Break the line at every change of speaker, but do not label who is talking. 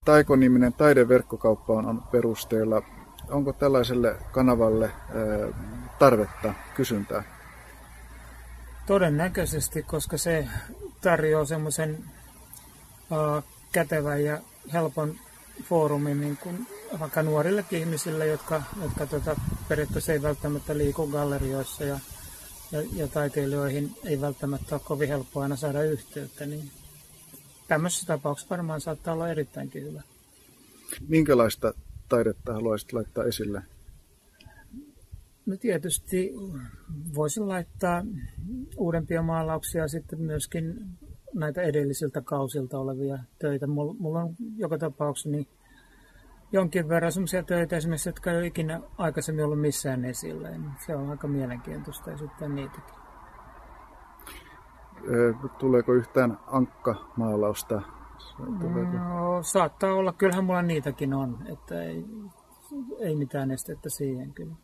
Taiko-niminen taideverkkokauppa on perusteilla. Onko tällaiselle kanavalle tarvetta, kysyntää?
Todennäköisesti, koska se tarjoaa semmoisen kätevän ja helpon foorumin niin kuin vaikka nuorillekin ihmisille, jotka periaatteessa ei välttämättä liiku gallerioissa ja taiteilijoihin ei välttämättä ole kovin helppoa aina saada yhteyttä. Niin tämmöisessä tapauksessa varmaan saattaa olla erittäinkin hyvä.
Minkälaista taidetta haluaisit laittaa esille?
No tietysti voisin laittaa uudempia maalauksia, sitten myöskin näitä edellisiltä kausilta olevia töitä. Mulla on joka tapauksessa niin jonkin verran sellaisia töitä esimerkiksi, jotka ei ole ikinä aikaisemmin ollut missään esillä. Se on aika mielenkiintoista esittää niitäkin.
Tuleeko yhtään ankkamaalausta?
No, saattaa olla. Kyllähän mulla niitäkin on, että ei mitään estettä siihen kyllä.